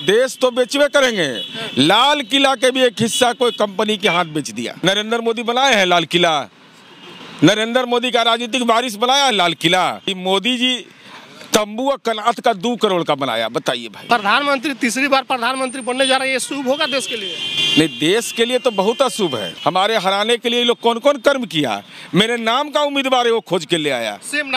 देश तो बेचवे करेंगे, लाल किला के भी एक हिस्सा कोई कंपनी के हाथ बेच दिया। नरेंद्र मोदी बनाए हैं लाल किला, नरेंद्र मोदी का राजनीतिक वारिस बनाया है लाल किला। मोदी जी तंबू और कनात का 2 करोड़ का बनाया, बताइए भाई। प्रधानमंत्री तीसरी बार प्रधानमंत्री बनने जा रहे हैं, ये शुभ होगा देश के लिए? नहीं, देश के लिए तो बहुत अशुभ है। हमारे हराने के लिए लोग कौन कौन कर्म किया, मेरे नाम का उम्मीदवार है वो खोज के ले आया, सेम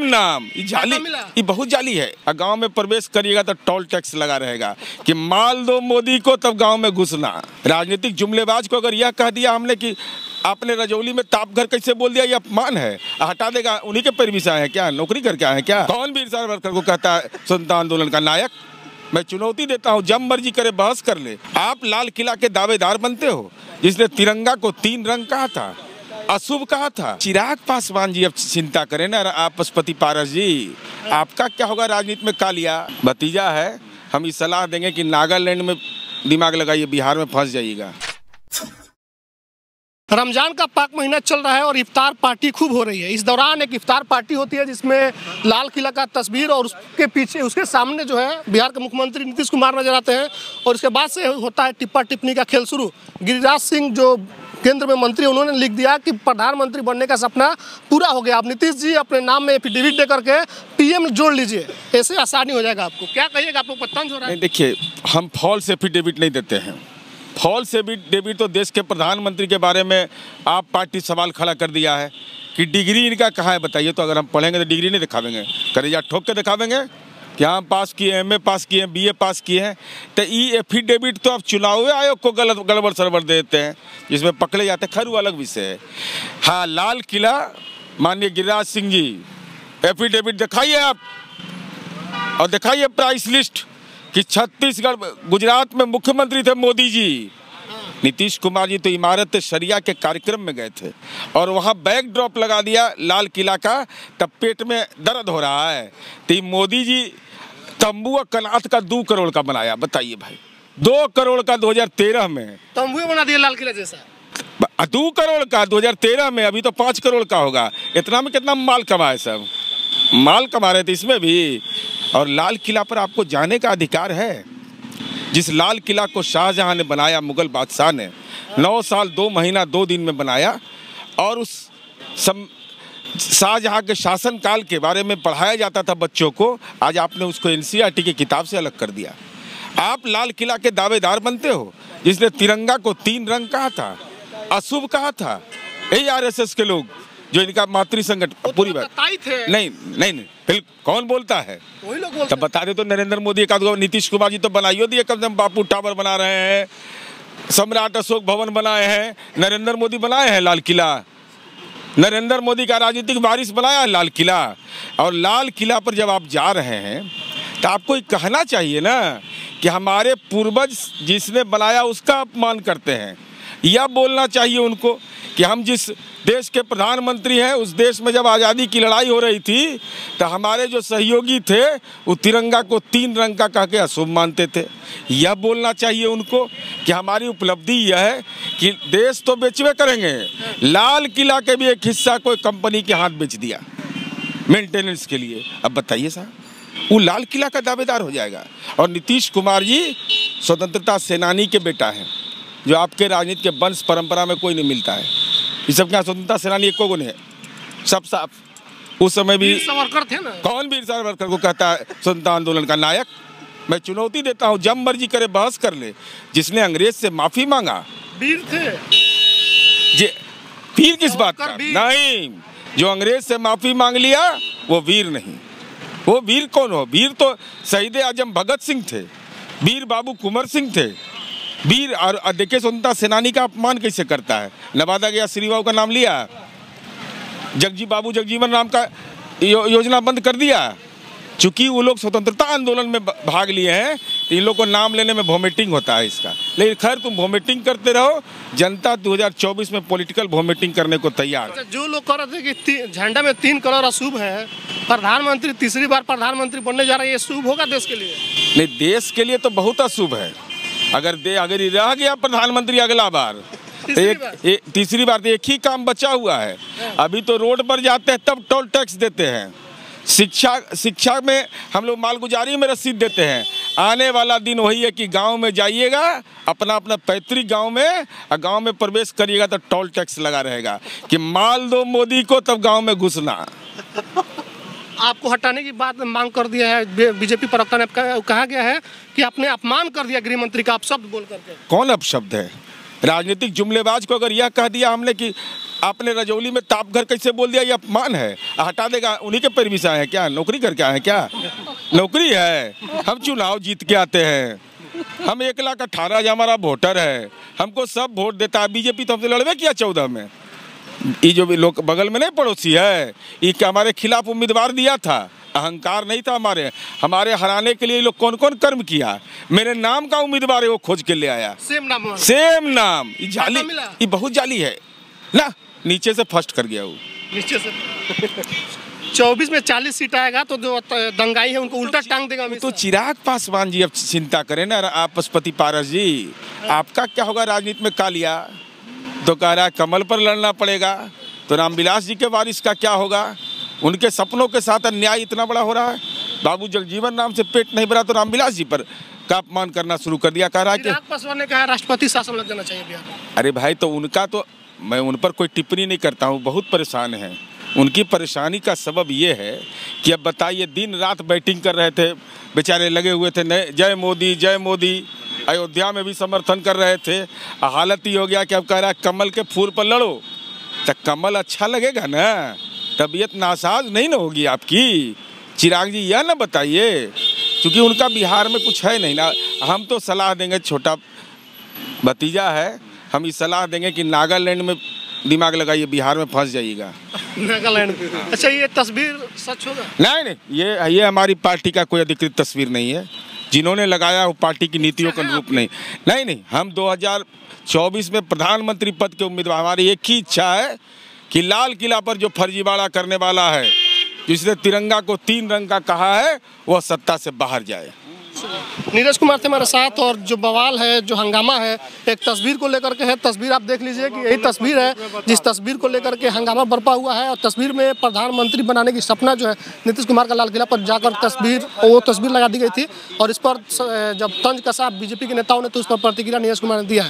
नाम। ये जाली, ये बहुत जाली है। गांव में प्रवेश करिएगा तो टोल टैक्स लगा रहेगा कि माल दो मोदी को तब गांव में घुसना। राजनीतिक जुमलेबाज को अगर यह कह दिया हमने कि आपने रजौली में ताप घर कैसे बोल दिया, ये अपमान है, हटा देगा। उन्हीं के पैरवी से आए हैं क्या, नौकरी करके आए हैं क्या? कौन वीर सावरकर को कहता है स्वतंत्रता आंदोलन का नायक? मैं चुनौती देता हूँ, जब मर्जी करे बहस कर ले। आप लाल किला के दावेदार बनते हो जिसने तिरंगा को 3 रंग कहा था, अशुभ कहा था। चिराग पासवान जी अब चिंता करें ना, आप पशुपति पारस जी, आपका क्या होगा राजनीति में? कालिया भतीजा है, हम ये सलाह देंगे कि नागालैंड में दिमाग लगाइए, बिहार में फंस जाइएगा। रमजान का पाक महीना चल रहा है और इफ्तार पार्टी खूब हो रही है। इस दौरान एक इफ्तार पार्टी होती है जिसमें लाल किला का तस्वीर और उसके पीछे, उसके सामने जो है बिहार के मुख्यमंत्री नीतीश कुमार नजर आते हैं और इसके बाद से होता है टिप्पा टिप्पणी का खेल शुरू। गिरिराज सिंह जो केंद्र में मंत्री, उन्होंने लिख दिया कि प्रधानमंत्री बनने का सपना पूरा हो गया। अब नीतीश जी अपने नाम में एफिडेविट दे करके पीएम जोड़ लीजिए, ऐसे आसानी हो जाएगा। आपको क्या कहिएगा, आपको पतंज हो रहा है? देखिए, हम फॉल्स एफिडेविट नहीं देते हैं। फॉल्स एफिडेविट तो देश के प्रधानमंत्री के बारे में आप पार्टी सवाल खड़ा कर दिया है कि डिग्री इनका कहाँ है, बताइए। तो अगर हम पढ़ेंगे तो डिग्री नहीं दिखावेंगे, करेजा ठोक के दिखावेंगे कि हाँ पास किए, एमए पास किए, बीए पास किए हैं। तो ये एफिडेविट तो आप चुनाव आयोग को गड़बड़ सड़बड़ देते हैं, जिसमें पकड़े जाते हैं, खैर वो अलग विषय है। हाँ, लाल किला, माननीय गिरिराज सिंह जी, एफिडेविट दिखाइए आप, और दिखाइए प्राइस लिस्ट कि छत्तीसगढ़, गुजरात में मुख्यमंत्री थे मोदी जी, नीतीश कुमार जी तो इमारत शरिया के कार्यक्रम में गए थे और वहाँ बैक ड्रॉप लगा दिया लाल किला का, तब पेट में दर्द हो रहा है। तो मोदी जी तंबू और कनात का 2 करोड़ का बनाया, बताइए भाई। 2 करोड़ का 2013 में तंबू बना दिया लाल किला जैसा। 2 करोड़ का 2013 में, अभी तो 5 करोड़ का होगा। इतना में कितना माल कमाए, सब माल कमा रहे थे इसमें भी। और लाल किला पर आपको जाने का अधिकार है। जिस लाल किला को शाहजहां ने बनाया, मुगल बादशाह ने 9 साल 2 महीना 2 दिन में बनाया, और उस शाहजहां के शासनकाल के बारे में पढ़ाया जाता था बच्चों को। आज आपने उसको एनसीईआरटी की किताब से अलग कर दिया। आप लाल किला के दावेदार बनते हो जिसने तिरंगा को 3 रंग कहा था, अशुभ कहा था। यही आरएसएस के लोग जो इनका मातृ संगठन, पूरी बात नहीं, फिर कौन बोलता है? वही लोग बोलते तब बता दे तो नरेंद्र मोदी का, नीतीश कुमार जी तो बनाइयो दिए, कम से कम बापू टावर बना रहे हैं, सम्राट अशोक भवन बनाए हैं, नरेंद्र मोदी बनाए हैं लाल किला। नरेंद्र मोदी का राजनीतिक वारिस बनाया है लाल किला। और लाल किला पर जब आप जा रहे हैं तो आपको ये कहना चाहिए ना कि हमारे पूर्वज जिसने बनाया उसका अपमान करते हैं। यह बोलना चाहिए उनको कि हम जिस देश के प्रधानमंत्री हैं, उस देश में जब आज़ादी की लड़ाई हो रही थी तो हमारे जो सहयोगी थे वो तिरंगा को 3 रंग का कह के अशुभ मानते थे। यह बोलना चाहिए उनको कि हमारी उपलब्धि यह है कि देश तो बेचवे करेंगे, लाल किला के भी एक हिस्सा कोई कंपनी के हाथ बेच दिया मेंटेनेंस के लिए। अब बताइए साहब, वो लाल किला का दावेदार हो जाएगा। और नीतीश कुमार जी स्वतंत्रता सेनानी के बेटा हैं, जो आपके राजनीति के वंश परंपरा में कोई नहीं मिलता है। ये सब क्या स्वतंत्रता सेनानी एक को नहीं है, सब साफ। उस समय भी सावरकर थे ना। कौन वीर सावरकर को कहता है स्वतंत्रता आंदोलन का नायक? मैं चुनौती देता हूँ, जब मर्जी करे बहस कर ले। जिसने अंग्रेज से माफी मांगा, वीर थे। वीर किस बात का? नहीं, जो अंग्रेज से माफी मांग लिया वो वीर नहीं। वो वीर कौन हो? वीर तो शहीद आजम भगत सिंह थे, वीर बाबू कुंवर सिंह थे, वीर। और देखिए स्वतंत्रता सेनानी का अपमान कैसे करता है। नवादा गया, श्रीबाबू का नाम लिया, जगजीवन राम का योजना बंद कर दिया। चूंकि वो लोग स्वतंत्रता आंदोलन में भाग लिए हैं तो इन लोग को नाम लेने में वोमिटिंग होता है इसका। लेकिन खैर, तुम वोमिटिंग करते रहो, जनता 2024 में पॉलिटिकल वोमिटिंग करने को तैयार है। जो लोग कह रहे थे कि झंडा में 3 करोड़ अशुभ है, प्रधानमंत्री तीसरी बार प्रधानमंत्री बनने जा रहे हैं, ये शुभ होगा देश के लिए? नहीं, देश के लिए तो बहुत अशुभ है। अगर रह गया प्रधानमंत्री अगला बार, तीसरी बार तो एक ही काम बचा हुआ है। अभी तो रोड पर जाते हैं तब टोल टैक्स देते हैं, शिक्षा में हम लोग मालगुजारी में रसीद देते हैं। आने वाला दिन वही है कि गांव में जाइएगा, अपना अपना पैतृक गांव में, और गांव में प्रवेश करिएगा तो टोल टैक्स लगा रहेगा कि माल दो मोदी को तब गांव में घुसना। आपको हटाने की बात मांग कर दिया है बीजेपी प्रवक्ता ने, कहा गया है कि आपने अपमान कर दिया गृह मंत्री का अपशब्द बोल करके। कौन अपशब्द है? राजनीतिक जुमलेबाज को अगर यह कह दिया हमने कि आपने रजौली में ताप घर कैसे बोल दिया, ये अपमान है। हटा देगा, उन्हीं के पैरवी से आए हैं क्या? नौकरी करके आए हैं क्या? नौकरी है? हम चुनाव जीत के आते हैं, हम 1,18,000 हमारा वोटर है, हमको सब वोट देता है। बीजेपी तो हमसे लड़वे किया 14 में। ये जो भी लोग बगल में नहीं पड़ोसी है, ये हमारे खिलाफ उम्मीदवार दिया था, अहंकार नहीं था हमारे हराने के लिए ये लोग कौन कौन कर्म किया। मेरे नाम का उम्मीदवार है वो खोज के ले आया, सेम नाम। ये जाली, ये बहुत जाली है ना। नीचे से फर्स्ट कर गया वो, नीचे से 24 में 40 सीट आएगा तो जो दंगाई है उनको उल्टा टांग देगा। तो चिराग पासवान जी अब चिंता करें ना, आप पशुपति पारस जी, आपका क्या होगा राजनीति में? कालिया तो कह रहा है कमल पर लड़ना पड़ेगा, तो रामविलास जी के वारिस का क्या होगा? उनके सपनों के साथ अन्याय इतना बड़ा हो रहा है। बाबू जगजीवन राम से पेट नहीं भरा तो रामविलास जी पर का अपमान करना शुरू कर दिया। कह रहा है कि चिराग पासवान ने कहा राष्ट्रपति शासन लग जाना चाहिए बिहार में। अरे भाई, तो उनका तो मैं उन पर कोई टिप्पणी नहीं करता हूँ, बहुत परेशान हैं। उनकी परेशानी का सबब ये है कि अब बताइए, दिन रात बैटिंग कर रहे थे, बेचारे लगे हुए थे जय मोदी जय मोदी, अयोध्या में भी समर्थन कर रहे थे। हालत ही हो गया कि अब कह रहा है कमल के फूल पर लड़ो, तो कमल अच्छा लगेगा ना? तबीयत नासाज नहीं ना होगी आपकी? चिराग जी यह ना बताइए, क्योंकि उनका बिहार में कुछ है नहीं ना। हम तो सलाह देंगे, छोटा भतीजा है, हम ये सलाह देंगे कि नागालैंड में दिमाग लगाइए, बिहार में फंस जाइएगा। नागालैंड में? अच्छा, ये तस्वीर सच होगा? नहीं, ये हमारी पार्टी का कोई अधिकृत तस्वीर नहीं है। जिन्होंने लगाया वो पार्टी की नीतियों का अनुरूप नहीं। हम 2024 में प्रधानमंत्री पद के उम्मीदवार, हमारी एक ही इच्छा है कि लाल किला पर जो फर्जीवाड़ा करने वाला है, जिसने तिरंगा को 3 रंग का कहा है, वह सत्ता से बाहर जाए। नीरज कुमार थे हमारे साथ, और जो बवाल है, जो हंगामा है, एक तस्वीर को लेकर के है। तस्वीर आप देख लीजिए कि यही तस्वीर है जिस तस्वीर को लेकर के हंगामा बरपा हुआ है। और तस्वीर में प्रधानमंत्री बनाने की सपना जो है नीतीश कुमार का लाल किला पर जाकर वो तस्वीर लगा दी गई थी, और इस पर जब तंज कसा बीजेपी के नेताओं ने तो उस पर प्रतिक्रिया नीरज कुमार ने दिया है।